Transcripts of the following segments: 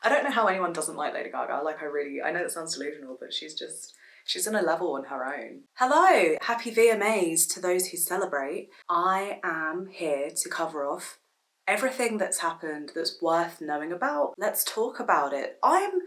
I don't know how anyone doesn't like Lady Gaga. Like, I know that sounds delusional, but she's on a level on her own. Hello, happy VMAs to those who celebrate. I am here to cover off everything that's happened that's worth knowing about. Let's talk about it. I'm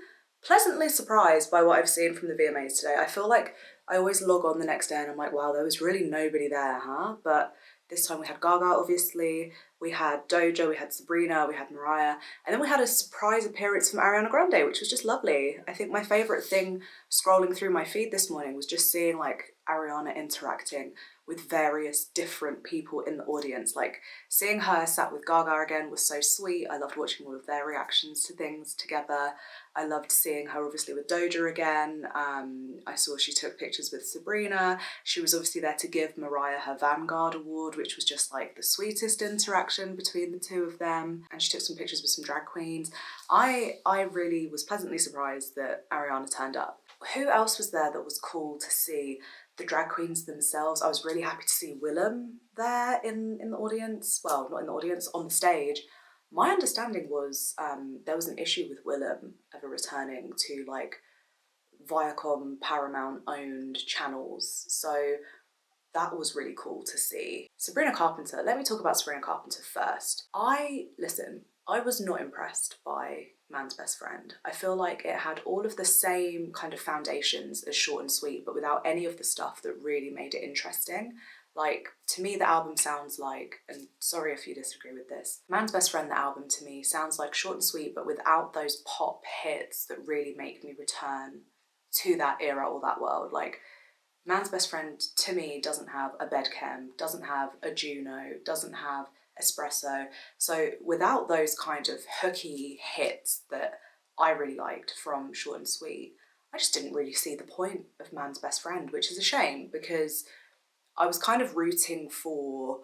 pleasantly surprised by what I've seen from the VMAs today. I feel like I always log on the next day and I'm like, wow, there was really nobody there, huh? But this time we had Gaga, obviously, we had Doja, we had Sabrina, we had Mariah, and then we had a surprise appearance from Ariana Grande, which was just lovely. I think my favourite thing scrolling through my feed this morning was just seeing like Ariana interacting with various different people in the audience. Like seeing her sat with Gaga again was so sweet. I loved watching all of their reactions to things together. I loved seeing her obviously with Doja again. I saw she took pictures with Sabrina. She was obviously there to give Mariah her Vanguard Award, which was just like the sweetest interaction between the two of them. And she took some pictures with some drag queens. I really was pleasantly surprised that Ariana turned up. Who else was there that was cool to see? The drag queens themselves. I was really happy to see Willem there in the audience. Well, not in the audience, on the stage. My understanding was there was an issue with Willem ever returning to like Viacom Paramount owned channels. So that was really cool to see. Sabrina Carpenter, let me talk about Sabrina Carpenter first. I was not impressed by Man's Best Friend. I feel like it had all of the same kind of foundations as Short and Sweet, but without any of the stuff that really made it interesting. Like, to me, the album sounds like, and sorry if you disagree with this, Man's Best Friend, the album, to me, sounds like Short and Sweet, but without those pop hits that really make me return to that era or that world. Like, Man's Best Friend, to me, doesn't have a Bedchem, doesn't have a Juno, doesn't have Espresso. So without those kind of hooky hits that I really liked from Short and Sweet, I just didn't really see the point of Man's Best Friend, which is a shame because I was kind of rooting for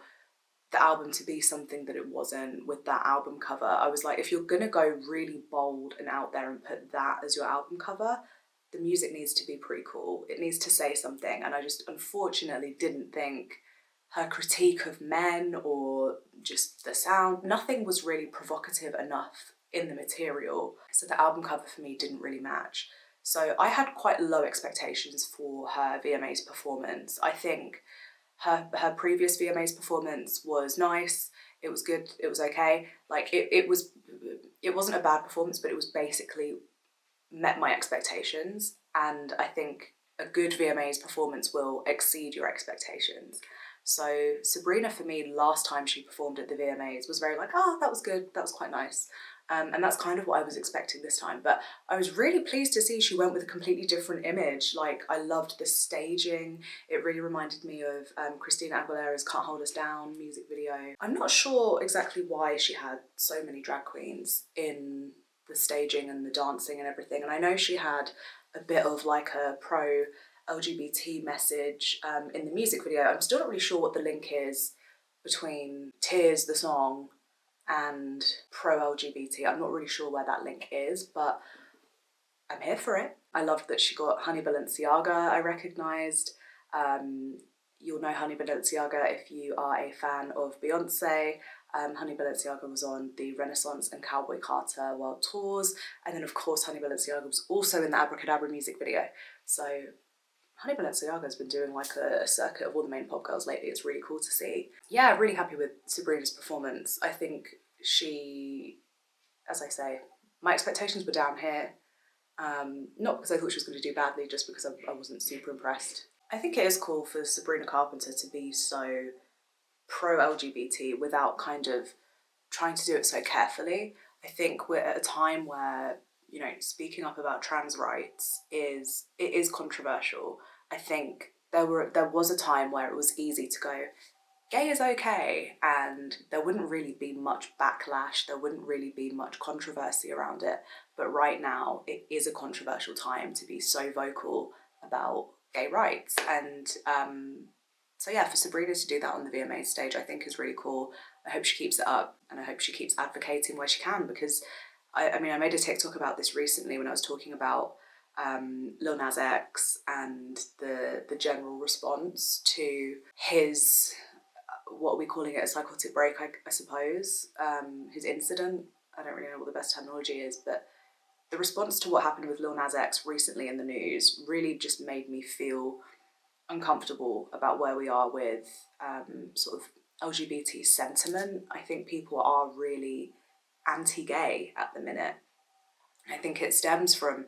the album to be something that it wasn't with that album cover. I was like, if you're gonna go really bold and out there and put that as your album cover, the music needs to be pretty cool. It needs to say something. And I just unfortunately didn't think her critique of men or just the sound, nothing was really provocative enough in the material. So the album cover for me didn't really match. So I had quite low expectations for her VMAs performance. I think her previous VMAs performance was nice. It was good. It was okay. Like it wasn't a bad performance, but it was basically met my expectations. And I think a good VMAs performance will exceed your expectations. So Sabrina, for me, last time she performed at the VMAs was very like, oh, that was good, that was quite nice. And that's kind of what I was expecting this time. But I was really pleased to see she went with a completely different image. Like, I loved the staging. It really reminded me of Christina Aguilera's Can't Hold Us Down music video. I'm not sure exactly why she had so many drag queens in the staging and the dancing and everything. And I know she had a bit of like a pro LGBT message in the music video. I'm still not really sure what the link is between Tears, the song, and pro-LGBT. I'm not really sure where that link is, but I'm here for it. I loved that she got Honey Balenciaga, I recognised. You'll know Honey Balenciaga if you are a fan of Beyonce. Honey Balenciaga was on the Renaissance and Cowboy Carter World Tours. And then, of course, Honey Balenciaga was also in the Abracadabra music video. So Honey Balenciaga has been doing like a circuit of all the main pop girls lately. It's really cool to see. Yeah, really happy with Sabrina's performance. I think she, as I say, my expectations were down here. Not because I thought she was going to do badly, just because I wasn't super impressed. I think it is cool for Sabrina Carpenter to be so pro-LGBT without kind of trying to do it so carefully. I think we're at a time where, you know, speaking up about trans rights is controversial. I think there was a time where it was easy to go, gay is okay, and there wouldn't really be much backlash, there wouldn't really be much controversy around it. But right now, it is a controversial time to be so vocal about gay rights. And so yeah, for Sabrina to do that on the VMA stage, I think is really cool. I hope she keeps it up, and I hope she keeps advocating where she can, because I mean, I made a TikTok about this recently when I was talking about Lil Nas X and the general response to his, what are we calling it, a psychotic break, I suppose, his incident. I don't really know what the best terminology is, but the response to what happened with Lil Nas X recently in the news really just made me feel uncomfortable about where we are with sort of LGBT sentiment. I think people are really anti-gay at the minute. I think it stems from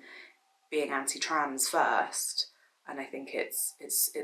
being anti-trans first, and I think it's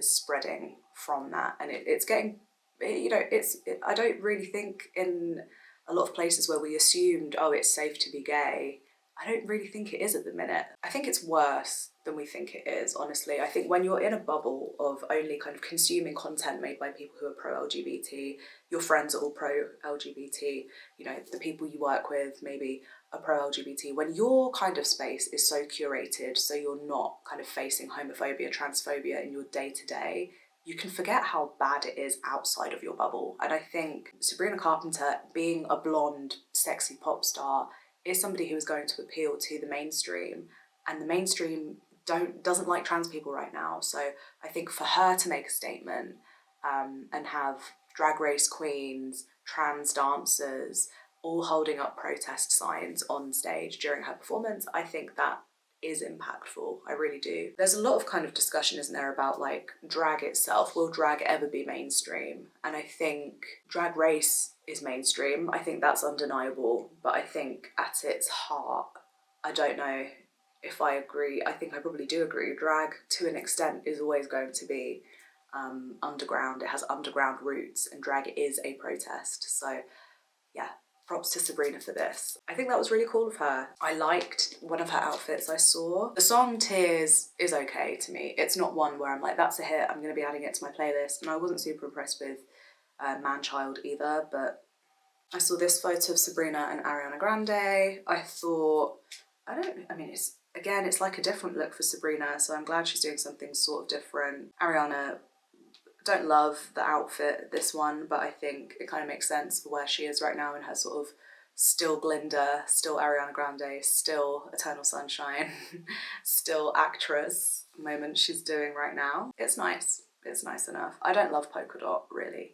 spreading from that, and it's getting, I don't really think in a lot of places where we assumed, oh, it's safe to be gay, I don't really think it is at the minute. I think it's worse than we think it is, honestly. I think when you're in a bubble of only kind of consuming content made by people who are pro-LGBT, your friends are all pro-LGBT, the people you work with maybe are pro-LGBT, when your kind of space is so curated, so you're not kind of facing homophobia, transphobia in your day-to-day, you can forget how bad it is outside of your bubble. And I think Sabrina Carpenter, being a blonde, sexy pop star, is somebody who is going to appeal to the mainstream, and the mainstream doesn't like trans people right now. So I think for her to make a statement and have drag race queens, trans dancers, all holding up protest signs on stage during her performance, I think that is impactful. I really do. There's a lot of kind of discussion, isn't there, about like drag itself. Will drag ever be mainstream? And I think drag race is mainstream. I think that's undeniable. But I think at its heart, I don't know if I agree. I think I probably do agree. Drag, to an extent, is always going to be underground. It has underground roots, and drag is a protest. So yeah, props to Sabrina for this. I think that was really cool of her. I liked one of her outfits I saw. The song Tears is okay to me. It's not one where I'm like, that's a hit, I'm going to be adding it to my playlist. And I wasn't super impressed with Man-Child either, but I saw this photo of Sabrina and Ariana Grande. I thought, it's like a different look for Sabrina, so I'm glad she's doing something sort of different. Ariana, don't love the outfit, this one, but I think it kind of makes sense for where she is right now in her sort of still Glinda, still Ariana Grande, still Eternal Sunshine, still actress moment she's doing right now. It's nice. It's nice enough. I don't love polka dot, really.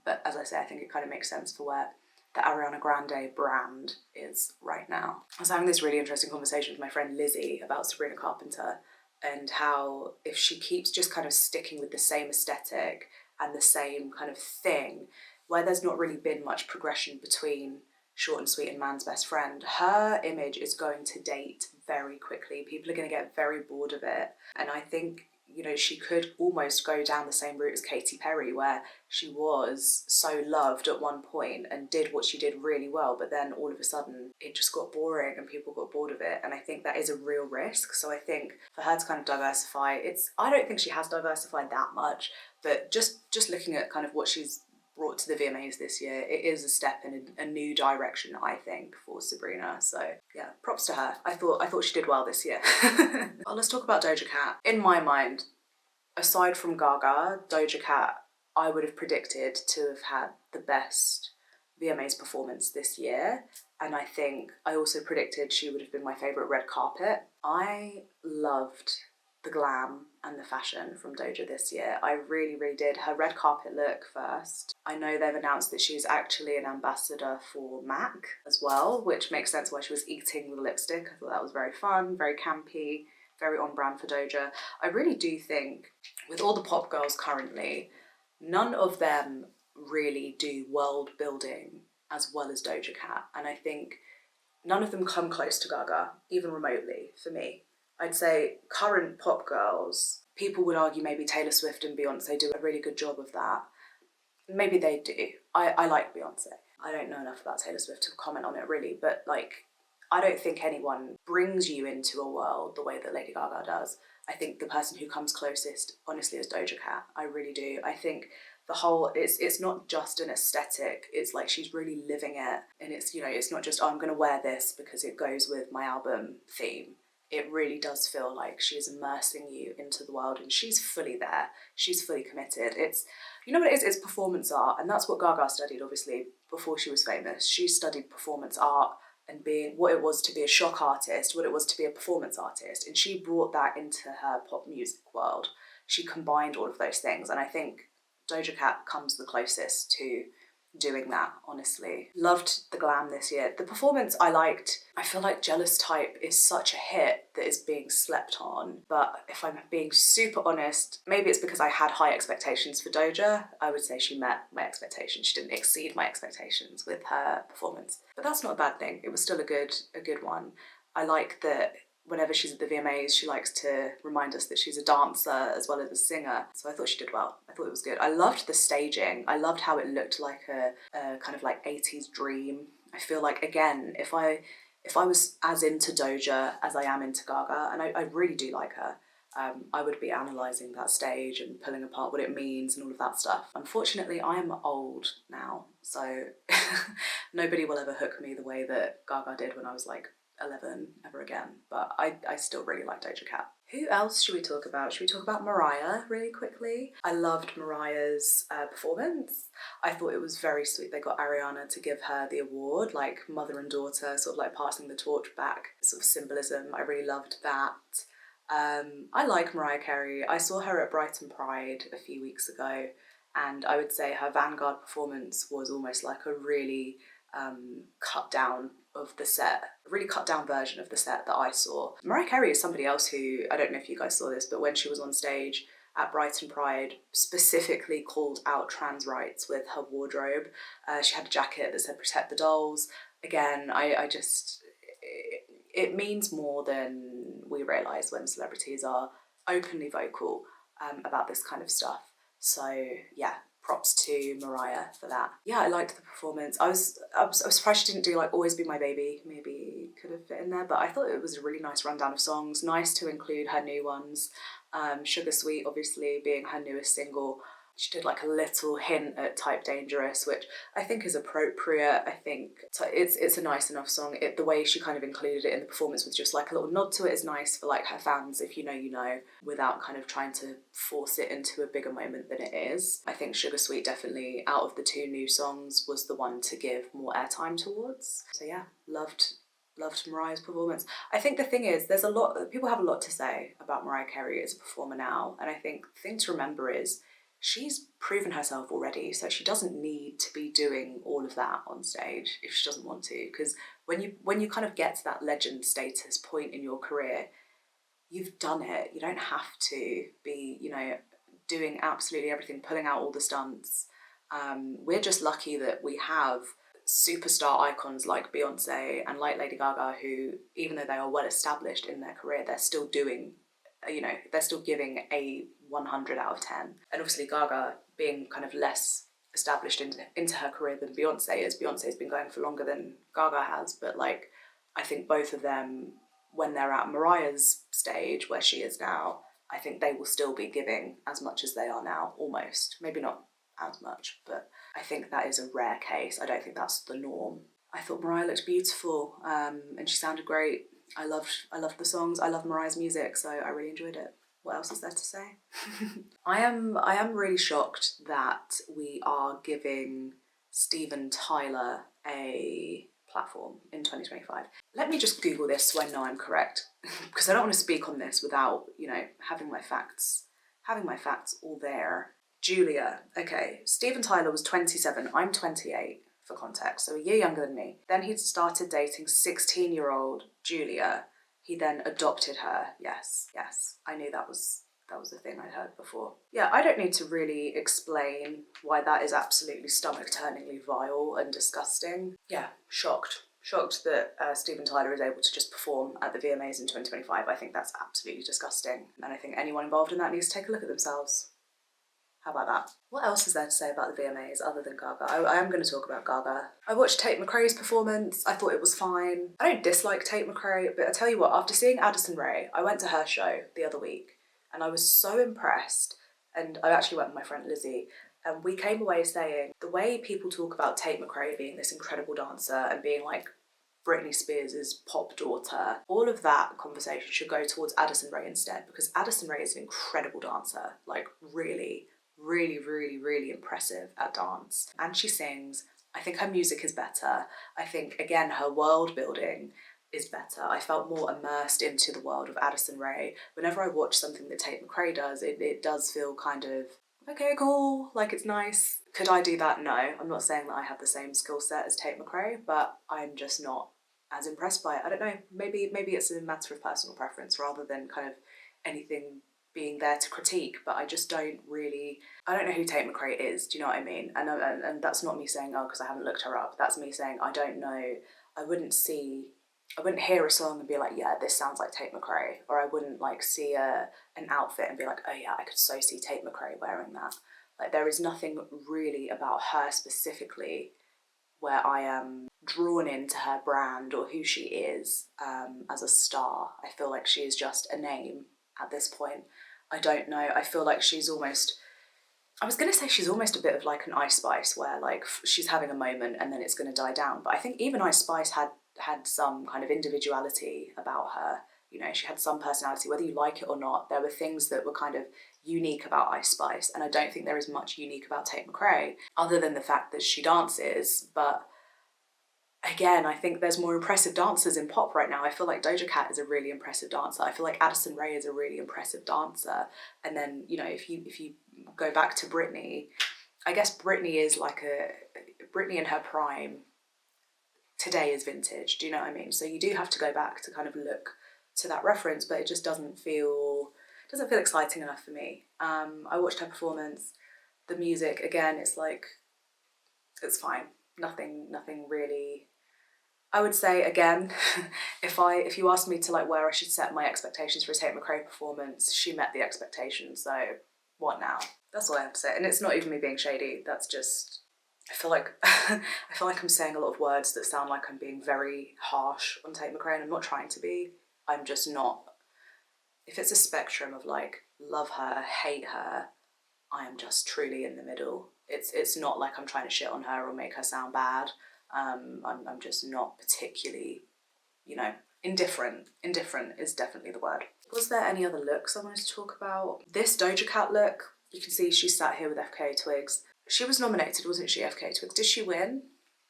But as I say, I think it kind of makes sense for where the Ariana Grande brand is right now. I was having this really interesting conversation with my friend Lizzie about Sabrina Carpenter, and how if she keeps just kind of sticking with the same aesthetic and the same kind of thing, where there's not really been much progression between Short and Sweet and Man's Best Friend, her image is going to date very quickly. People are going to get very bored of it. And I think, she could almost go down the same route as Katy Perry, where she was so loved at one point and did what she did really well, but then all of a sudden it just got boring and people got bored of it. And I think that is a real risk. So I think for her to kind of diversify, I don't think she has diversified that much, but just looking at kind of what she's brought to the VMAs this year, it is a step in a new direction, I think, for Sabrina. So yeah, props to her. I thought she did well this year. Well, let's talk about Doja Cat. In my mind, aside from Gaga, Doja Cat, I would have predicted to have had the best VMAs performance this year. And I think I also predicted she would have been my favourite red carpet. I loved the glam and the fashion from Doja this year. I really, really did. Her red carpet look first. I know they've announced that she's actually an ambassador for MAC as well, which makes sense why she was eating the lipstick. I thought that was very fun, very campy, very on brand for Doja. I really do think with all the pop girls currently, none of them really do world building as well as Doja Cat. And I think none of them come close to Gaga, even remotely, for me. I'd say current pop girls, people would argue maybe Taylor Swift and Beyonce do a really good job of that. Maybe they do. I like Beyonce. I don't know enough about Taylor Swift to comment on it really, but I don't think anyone brings you into a world the way that Lady Gaga does. I think the person who comes closest, honestly, is Doja Cat. I really do. I think the whole, it's not just an aesthetic, it's like she's really living it. And it's not just, oh, I'm going to wear this because it goes with my album theme. It really does feel like she's immersing you into the world, and she's fully there. She's fully committed. It's, what it is? It's performance art, and that's what Gaga studied, obviously, before she was famous. She studied performance art and being what it was to be a shock artist, what it was to be a performance artist, and she brought that into her pop music world. She combined all of those things, and I think Doja Cat comes the closest to doing that, honestly. Loved the glam this year. The performance I liked. I feel like Jealous Type is such a hit that is being slept on. But if I'm being super honest, maybe it's because I had high expectations for Doja. I would say she met my expectations. She didn't exceed my expectations with her performance. But that's not a bad thing. It was still a good one. I like that whenever she's at the VMAs, she likes to remind us that she's a dancer as well as a singer. So I thought she did well. I thought it was good. I loved the staging. I loved how it looked like a kind of like 80s dream. I feel like, again, if I was as into Doja as I am into Gaga, and I really do like her, I would be analysing that stage and pulling apart what it means and all of that stuff. Unfortunately, I am old now, so nobody will ever hook me the way that Gaga did when I was like 11 ever again, but I still really like Doja Cat. Who else should we talk about? Should we talk about Mariah really quickly? I loved Mariah's performance. I thought it was very sweet. They got Ariana to give her the award, like mother and daughter, sort of like passing the torch back, sort of symbolism. I really loved that. I like Mariah Carey. I saw her at Brighton Pride a few weeks ago, and I would say her Vanguard performance was almost like a really cut down of the set, a really cut down version of the set that I saw. Mariah Carey is somebody else who, I don't know if you guys saw this, but when she was on stage at Brighton Pride, specifically called out trans rights with her wardrobe. She had a jacket that said "Protect the Dolls." Again, I just, it means more than we realise when celebrities are openly vocal about this kind of stuff. So yeah, props to Mariah for that. Yeah, I liked the performance. I was surprised she didn't do like "Always Be My Baby." Maybe could have fit in there, but I thought it was a really nice rundown of songs. Nice to include her new ones. Sugar Sweet, obviously, being her newest single. She did like a little hint at Type Dangerous, which I think is appropriate. I think it's a nice enough song. The way she kind of included it in the performance with just like a little nod to it is nice for like her fans, if you know, you know, without kind of trying to force it into a bigger moment than it is. I think Sugar Sweet definitely, out of the two new songs, was the one to give more airtime towards. So yeah, loved Mariah's performance. I think the thing is, people have a lot to say about Mariah Carey as a performer now, and I think the thing to remember is she's proven herself already, so she doesn't need to be doing all of that on stage if she doesn't want to, because when you kind of get to that legend status point in your career, you've done it. You don't have to be, you know, doing absolutely everything, pulling out all the stunts. We're just lucky that we have superstar icons like Beyonce and like Lady Gaga, who, even though they are well established in their career, they're still doing, you know, they're still giving a 100 out of 10. And obviously Gaga being kind of less established into her career than Beyonce is. Beyonce's been going for longer than Gaga has, but like, I think both of them, when they're at Mariah's stage where she is now, I think they will still be giving as much as they are now, almost. Maybe not as much, but I think that is a rare case. I don't think that's the norm. I thought Mariah looked beautiful, and she sounded great. I loved the songs. I love Mariah's music, so I really enjoyed it. What else is there to say? I am really shocked that we are giving Steven Tyler a platform in 2025. Let me just Google this so I know I'm correct, because I don't want to speak on this without, you know, having my facts all there. Julia. Okay, Steven Tyler was 27. I'm 28, for context, so a year younger than me. Then he started dating 16-year-old Julia. He then adopted her. Yes, I knew that was a thing I'd heard before. Yeah, I don't need to really explain why that is absolutely stomach-turningly vile and disgusting. Yeah, shocked that Steven Tyler is able to just perform at the VMAs in 2025. I think that's absolutely disgusting, and I think anyone involved in that needs to take a look at themselves. How about that? What else is there to say about the VMAs other than Gaga? I am going to talk about Gaga. I watched Tate McRae's performance. I thought it was fine. I don't dislike Tate McRae, but I tell you what, after seeing Addison Rae, I went to her show the other week and I was so impressed. And I actually went with my friend Lizzie, and we came away saying the way people talk about Tate McRae being this incredible dancer and being like Britney Spears' pop daughter, all of that conversation should go towards Addison Rae instead, because Addison Rae is an incredible dancer, like really impressive at dance. And she sings. I think her music is better. I think, again, her world building is better. I felt more immersed into the world of Addison Rae. Whenever I watch something that Tate McRae does, it does feel kind of okay, cool, like it's nice. Could I do that? No. I'm not saying that I have the same skill set as Tate McRae, but I'm just not as impressed by it. I don't know, maybe it's a matter of personal preference rather than kind of anything being there to critique, but I just don't really, I don't know who Tate McRae is, do you know what I mean? And that's not me saying, oh, because I haven't looked her up. That's me saying I don't know. I wouldn't hear a song and be like, yeah, this sounds like Tate McRae. Or I wouldn't like see an outfit and be like, oh yeah, I could so see Tate McRae wearing that. Like there is nothing really about her specifically where I am drawn into her brand or who she is as a star. I feel like she is just a name at this point. I don't know. I feel like she's almost, I was going to say she's almost a bit of like an Ice Spice where like she's having a moment and then it's going to die down. But I think even Ice Spice had some kind of individuality about her. You know, she had some personality, whether you like it or not. There were things that were kind of unique about Ice Spice, and I don't think there is much unique about Tate McRae, other than the fact that she dances. But again, I think there's more impressive dancers in pop right now. I feel like Doja Cat is a really impressive dancer. I feel like Addison Rae is a really impressive dancer. And then, you know, if you go back to Britney, I guess Britney is like Britney in her prime today is vintage. Do you know what I mean? So you do have to go back to kind of look to that reference, but it just doesn't feel exciting enough for me. I watched her performance. The music, again, it's like, it's fine. Nothing really. I would say again, if you asked me to like where I should set my expectations for a Tate McRae performance, she met the expectations. So what now? That's all I have to say. And it's not even me being shady. That's just, I feel like I'm saying a lot of words that sound like I'm being very harsh on Tate McRae, and I'm not trying to be. I'm just not. If it's a spectrum of like love her, hate her, I am just truly in the middle. It's not like I'm trying to shit on her or make her sound bad. I'm just not particularly, you know, indifferent. Indifferent is definitely the word. Was there any other looks I wanted to talk about? This Doja Cat look, you can see she sat here with FKA Twigs. She was nominated, wasn't she, FKA Twigs? Did she win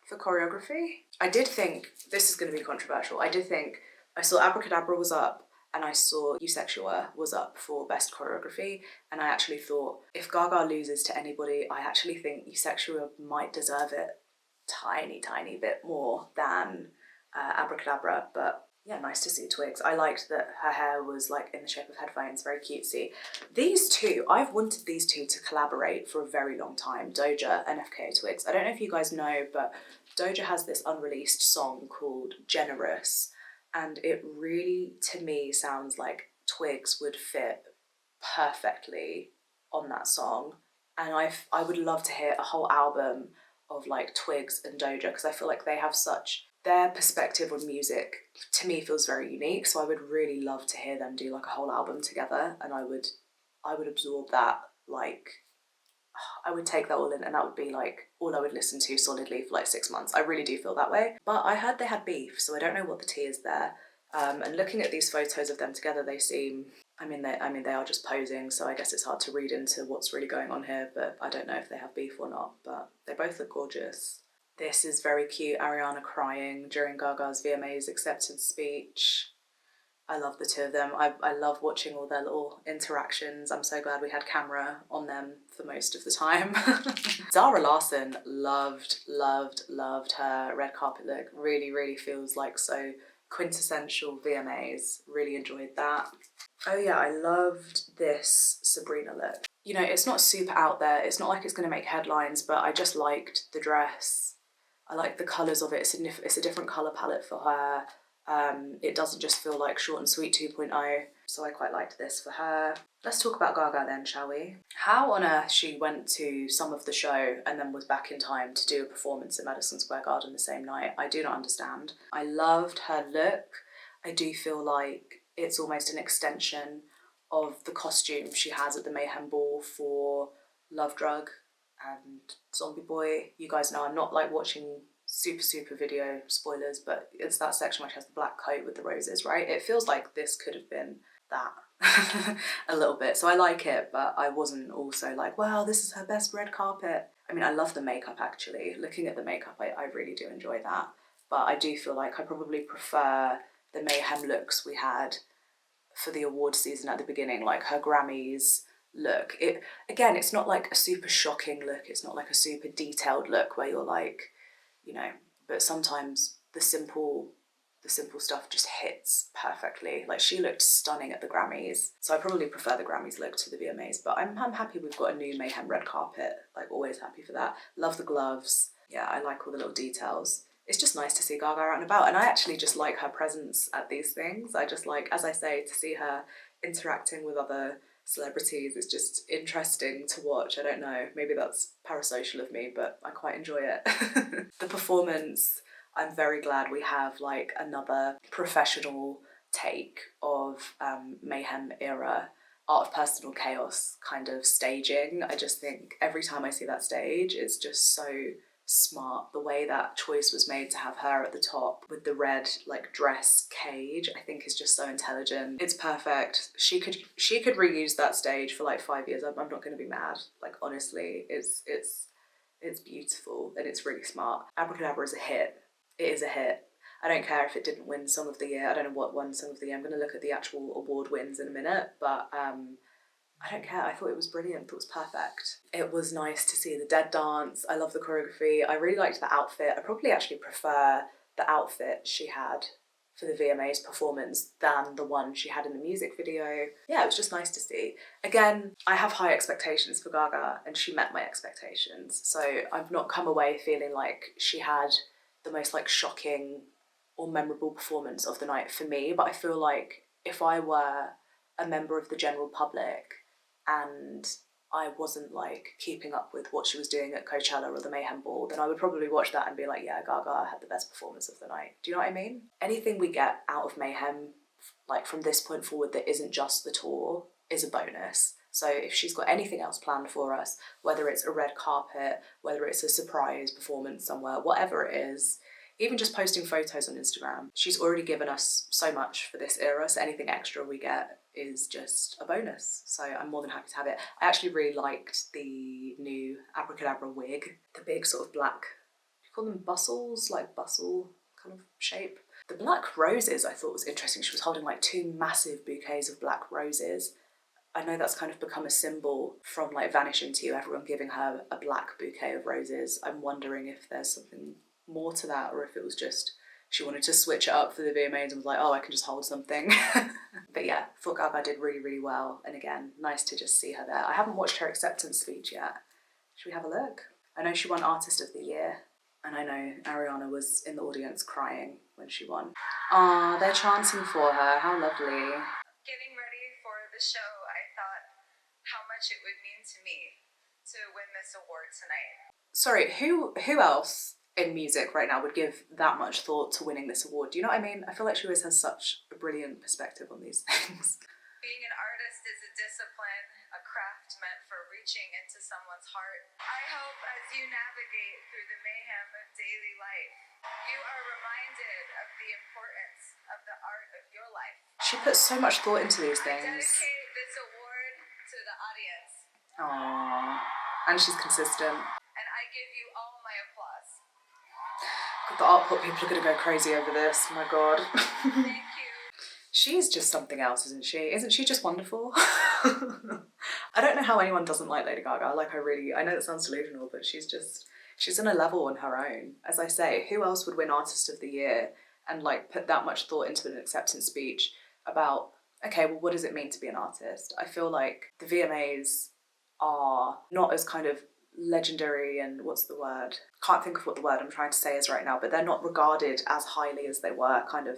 for choreography? I did think, this is going to be controversial, I saw Abracadabra was up, and I saw Eusexual was up for best choreography, and I actually thought if Gaga loses to anybody, I actually think Eusexual might deserve it tiny bit more than Abracadabra. But yeah, nice to see Twigs. I liked that her hair was like in the shape of headphones, very cutesy. These two, I've wanted these two to collaborate for a very long time, Doja and FKA Twigs. I don't know if you guys know, but Doja has this unreleased song called Generous, and it really, to me, sounds like Twigs would fit perfectly on that song. And I would love to hear a whole album of like Twigs and Doja, because I feel like they have their perspective on music to me feels very unique. So I would really love to hear them do like a whole album together, and I would absorb that. Like, I would take that all in, and that would be like all I would listen to solidly for like 6 months. I really do feel that way. But I heard they had beef, so I don't know what the tea is there. And looking at these photos of them together, they seem, they are just posing, so I guess it's hard to read into what's really going on here, but I don't know if they have beef or not, but they both look gorgeous. This is very cute, Ariana crying during Gaga's VMAs acceptance speech. I love the two of them. I love watching all their little interactions. I'm so glad we had camera on them for most of the time. Zara Larsson loved her red carpet look. Really feels like so quintessential VMAs. Really enjoyed that. Oh yeah, I loved this Sabrina look. You know, it's not super out there. It's not like it's going to make headlines, but I just liked the dress. I like the colours of it. It's a different colour palette for her. It doesn't just feel like short and sweet 2.0, so I quite liked this for her. Let's talk about Gaga then, shall we? How on earth she went to some of the show and then was back in time to do a performance at Madison Square Garden the same night, I do not understand. I loved her look. I do feel like it's almost an extension of the costume she has at the Mayhem Ball for Love Drug and Zombie Boy. You guys know I'm not like watching super video spoilers, but it's that section which has the black coat with the roses, right? It feels like this could have been that a little bit, so I like it, but I wasn't also like, wow, this is her best red carpet. I mean, I love the makeup actually. Looking at the makeup, I really do enjoy that, but I do feel like I probably prefer the Mayhem looks we had for the award season at the beginning, like her Grammys look. It's not like a super shocking look. It's not like a super detailed look where you're like, you know, but sometimes the simple stuff just hits perfectly. Like, she looked stunning at the Grammys. So I probably prefer the Grammys look to the VMAs, but I'm happy we've got a new Mayhem red carpet. Like, always happy for that. Love the gloves. Yeah, I like all the little details. It's just nice to see Gaga out and about. And I actually just like her presence at these things. I just like, as I say, to see her interacting with other celebrities. It's just interesting to watch. I don't know, maybe that's parasocial of me, but I quite enjoy it. The performance, I'm very glad we have like another professional take of Mayhem era Art of Personal Chaos kind of staging. I just think every time I see that stage, it's just so smart. The way that choice was made to have her at the top with the red like dress cage, I think is just so intelligent. It's perfect. She could reuse that stage for like 5 years. I'm not going to be mad. Like, honestly, it's beautiful and it's really smart. Abracadabra is a hit. It is a hit. I don't care if it didn't win Song of the Year. I don't know what won Song of the Year. I'm going to look at the actual award wins in a minute, but I don't care. I thought it was brilliant. I thought it was perfect. It was nice to see the dead dance. I love the choreography. I really liked the outfit. I probably actually prefer the outfit she had for the VMAs performance than the one she had in the music video. Yeah, it was just nice to see. Again, I have high expectations for Gaga and she met my expectations. So I've not come away feeling like she had the most like shocking or memorable performance of the night for me. But I feel like if I were a member of the general public and I wasn't like keeping up with what she was doing at Coachella or the Mayhem Ball, then I would probably watch that and be like, yeah, Gaga had the best performance of the night. Do you know what I mean? Anything we get out of Mayhem, like from this point forward, that isn't just the tour, is a bonus. So if she's got anything else planned for us, whether it's a red carpet, whether it's a surprise performance somewhere, whatever it is, even just posting photos on Instagram, she's already given us so much for this era, so anything extra we get is just a bonus. So I'm more than happy to have it. I actually really liked the new Abracadabra wig, the big sort of black, do you call them bustles? Like bustle kind of shape. The black roses I thought was interesting. She was holding like 2 massive bouquets of black roses. I know that's kind of become a symbol from like Vanish Into You, everyone giving her a black bouquet of roses. I'm wondering if there's something more to that, or if it was just she wanted to switch it up for the VMAs and was like, oh, I can just hold something. But yeah, thought Gaga did really, really well. And again, nice to just see her there. I haven't watched her acceptance speech yet. Should we have a look? I know she won Artist of the Year. And I know Ariana was in the audience crying when she won. Aw, they're chanting for her. How lovely. Getting ready for the show, I thought how much it would mean to me to win this award tonight. Sorry, who else in music right now would give that much thought to winning this award? Do you know what I mean? I feel like she always has such a brilliant perspective on these things. Being an artist is a discipline, a craft meant for reaching into someone's heart. I hope as you navigate through the mayhem of daily life, you are reminded of the importance of the art of your life. She puts so much thought into these I things. dedicate this award to the audience. Aww. And she's consistent. And I give you all my applause. The art pop people are going to go crazy over this. My God. Thank you. She's just something else, isn't she? Isn't she just wonderful? I don't know how anyone doesn't like Lady Gaga. Like, I know that sounds delusional, but she's in a level on her own. As I say, who else would win Artist of the Year and like put that much thought into an acceptance speech about, okay, well, what does it mean to be an artist? I feel like the VMAs are not as kind of legendary and what's the word? Can't think of what the word I'm trying to say is right now, but they're not regarded as highly as they were kind of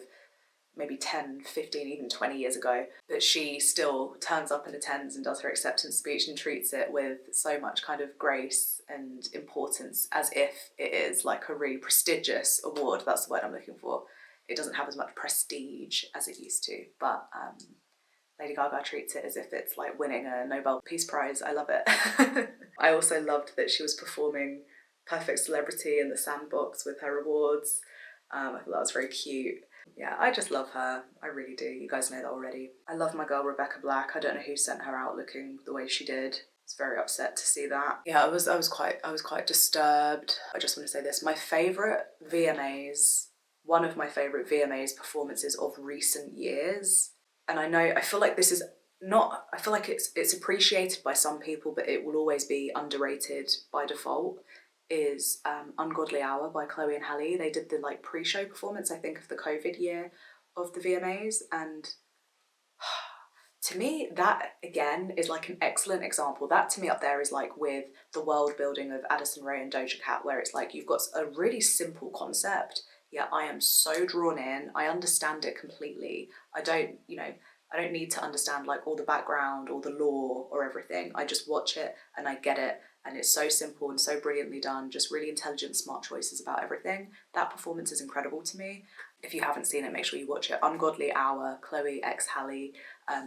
maybe 10, 15, even 20 years ago. But she still turns up and attends and does her acceptance speech and treats it with so much kind of grace and importance, as if it is like a really prestigious award. That's the word I'm looking for. It doesn't have as much prestige as it used to, but Lady Gaga treats it as if it's like winning a Nobel Peace Prize. I love it. I also loved that she was performing Perfect Celebrity in the Sandbox with her awards. I thought that was very cute. Yeah, I just love her. I really do. You guys know that already. I love my girl Rebecca Black. I don't know who sent her out looking the way she did. I was very upset to see that. Yeah, I was quite disturbed. I just want to say this. My favourite VMAs, one of my favourite VMAs performances of recent years, and I feel like this is not, I feel like it's appreciated by some people, but it will always be underrated by default, is Ungodly Hour by Chloe and Halle. They did the like pre-show performance, I think, of the COVID year of the VMAs, and to me, that again is like an excellent example. That to me up there is like with the world building of Addison Rae and Doja Cat, where it's like you've got a really simple concept, yet I am so drawn in, I understand it completely. I don't need to understand like all the background or the lore or everything. I just watch it and I get it. And it's so simple and so brilliantly done, just really intelligent, smart choices about everything. That performance is incredible to me. If you haven't seen it, make sure you watch it. Ungodly Hour, Chloe x Halle.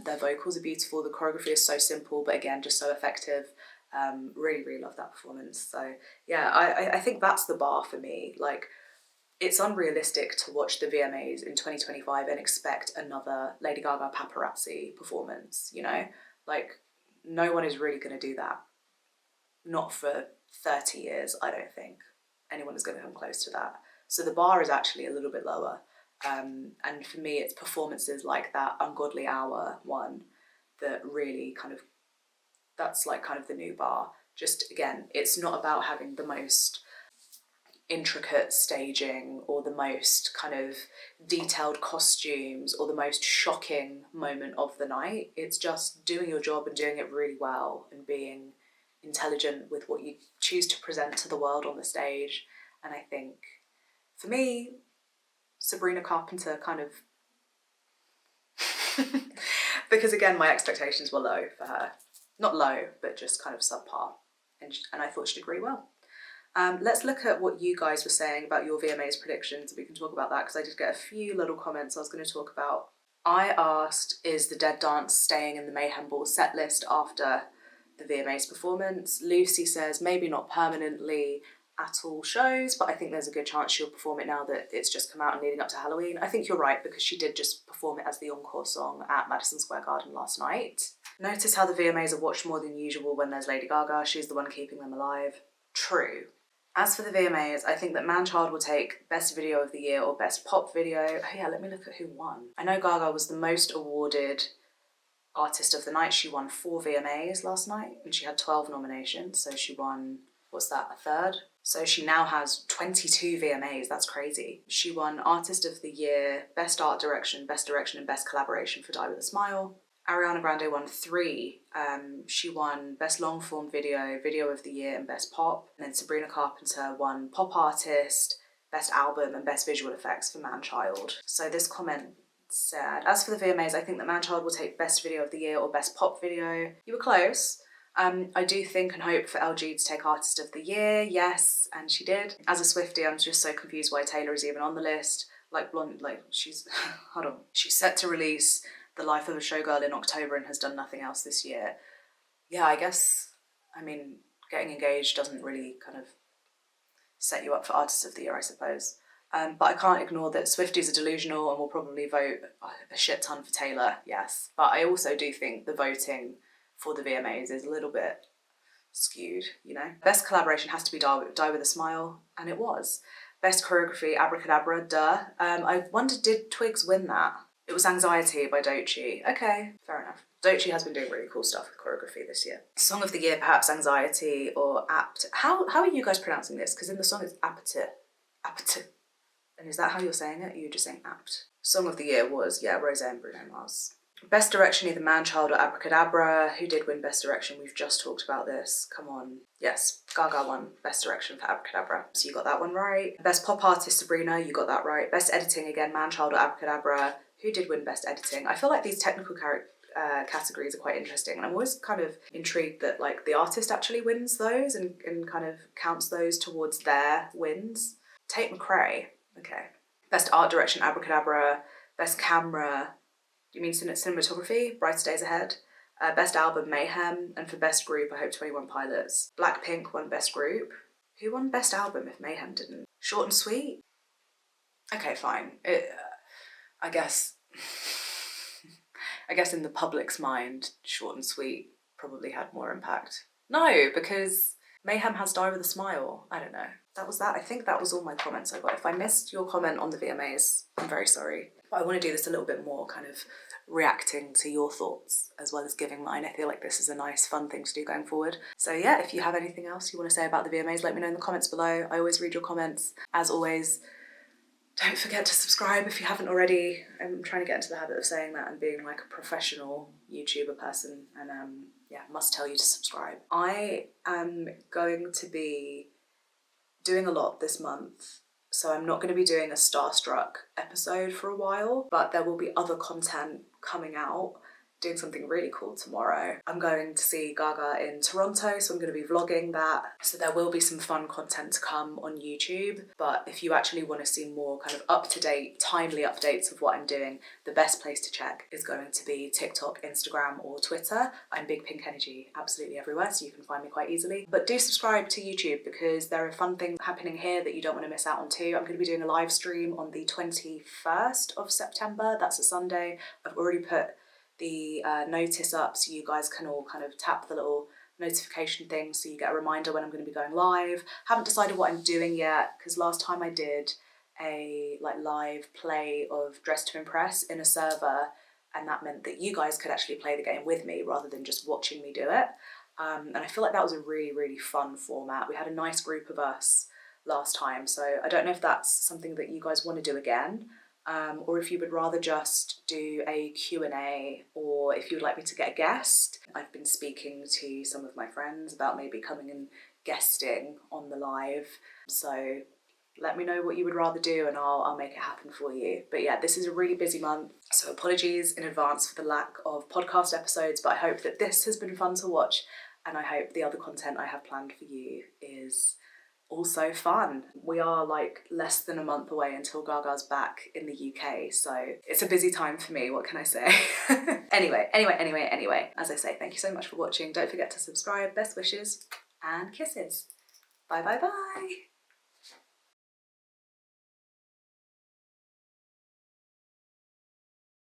Their vocals are beautiful. The choreography is so simple, but again, just so effective. Really, really love that performance. So yeah, I think that's the bar for me. Like, it's unrealistic to watch the VMAs in 2025 and expect another Lady Gaga paparazzi performance, you know? Like, no one is really going to do that. Not for 30 years, I don't think anyone is going to come close to that. So the bar is actually a little bit lower. And for me, it's performances like that Ungodly Hour one that really that's like kind of the new bar. Just, again, it's not about having the most intricate staging or the most kind of detailed costumes or the most shocking moment of the night. It's just doing your job and doing it really well and being intelligent with what you choose to present to the world on the stage. And I think for me, Sabrina Carpenter kind of because again my expectations were low for her, not low but just kind of subpar, and I thought she did really well. Let's look at what you guys were saying about your VMAs predictions. We can talk about that because I did get a few little comments I was going to talk about. I asked, is the Dead Dance staying in the Mayhem Ball set list after the VMAs performance? Lucy says maybe not permanently at all shows, but I think there's a good chance she'll perform it now that it's just come out and leading up to Halloween. I think you're right, because she did just perform it as the encore song at Madison Square Garden last night. Notice how the VMAs are watched more than usual when there's Lady Gaga. She's the one keeping them alive. True. As for the VMAs, I think that Manchild will take Best Video of the Year or Best Pop Video. Oh yeah, let me look at who won. I know Gaga was the most awarded Artist of the Night. She won 4 VMAs last night and she had 12 nominations. So she won, what's that, a third? So she now has 22 VMAs. That's crazy. She won Artist of the Year, Best Art Direction, and Best Collaboration for Die With A Smile. Ariana Grande won 3. She won Best Long Form Video, Video of the Year, and Best Pop. And then Sabrina Carpenter won Pop Artist, Best Album, and Best Visual Effects for Manchild. So this comment said, as for the VMAs, I think that Manchild will take Best Video of the Year or Best Pop Video. You were close. I do think and hope for LG to take Artist of the Year, yes, and she did. As a Swiftie, I'm just so confused why Taylor is even on the list. Like, Blonde, like, she's, hold on. She's set to release The Life of a Showgirl in October and has done nothing else this year. Yeah, I guess, I mean, getting engaged doesn't really kind of set you up for Artist of the Year, I suppose. But I can't ignore that Swifties are delusional and will probably vote a shit ton for Taylor, yes. But I also do think the voting for the VMAs is a little bit skewed, you know? Best collaboration has to be Die With A Smile, and it was. Best choreography, Abracadabra, duh. I wondered, did Twigs win that? It was Anxiety by Doechii. Okay, fair enough. Doechii has been doing really cool stuff with choreography this year. Song of the Year, perhaps Anxiety or Apt. How are you guys pronouncing this? Because in the song it's Apte. Apte. And is that how you're saying it? Or you're just saying Apt? Song of the Year was, yeah, Rose and Bruno Mars. Best Direction, either Manchild or Abracadabra. Who did win Best Direction? We've just talked about this. Come on. Yes, Gaga won Best Direction for Abracadabra. So you got that one right. Best Pop Artist, Sabrina. You got that right. Best Editing, again, Manchild or Abracadabra. Who did win Best Editing? I feel like these technical categories are quite interesting, and I'm always kind of intrigued that like the artist actually wins those and kind of counts those towards their wins. Tate McRae. Okay. Best Art Direction, Abracadabra. Best Camera, you mean cinematography? Brighter Days Ahead. Best Album, Mayhem. And for Best Group, I hope 21 Pilots. Blackpink won Best Group. Who won Best Album if Mayhem didn't? Short and Sweet? Okay, fine. I guess in the public's mind, Short and Sweet probably had more impact. No, because Mayhem has Die With A Smile. I don't know. That was that. I think that was all my comments I got. If I missed your comment on the VMAs, I'm very sorry. But I want to do this a little bit more kind of reacting to your thoughts as well as giving mine. I feel like this is a nice, fun thing to do going forward. So yeah, if you have anything else you want to say about the VMAs, let me know in the comments below. I always read your comments. As always, don't forget to subscribe if you haven't already. I'm trying to get into the habit of saying that and being like a professional YouTuber person, and yeah, must tell you to subscribe. I am going to be doing a lot this month, so I'm not going to be doing a Starstruck episode for a while, but there will be other content coming out. Doing something really cool tomorrow. I'm going to see Gaga in Toronto, so I'm going to be vlogging that. So there will be some fun content to come on YouTube, but if you actually want to see more kind of up-to-date, timely updates of what I'm doing, the best place to check is going to be TikTok, Instagram, or Twitter. I'm Big Pink Energy absolutely everywhere, so you can find me quite easily. But do subscribe to YouTube because there are fun things happening here that you don't want to miss out on too. I'm going to be doing a live stream on the 21st of September. That's a Sunday. I've already put the notice up so you guys can all kind of tap the little notification thing so you get a reminder when I'm going to be going live. Haven't decided what I'm doing yet because last time I did a live play of Dress to Impress in a server, and that meant that you guys could actually play the game with me rather than just watching me do it. And I feel like that was a really, really fun format. We had a nice group of us last time, so I don't know if that's something that you guys want to do again. Or if you would rather just do a Q&A, or if you would like me to get a guest. I've been speaking to some of my friends about maybe coming and guesting on the live. So let me know what you would rather do and I'll make it happen for you. But yeah, this is a really busy month, so apologies in advance for the lack of podcast episodes, but I hope that this has been fun to watch, and I hope the other content I have planned for you is also fun. We are like less than a month away until Gaga's back in the UK, so it's a busy time for me, what can I say? Anyway, as I say, thank you so much for watching. Don't forget to subscribe, best wishes and kisses. Bye bye bye.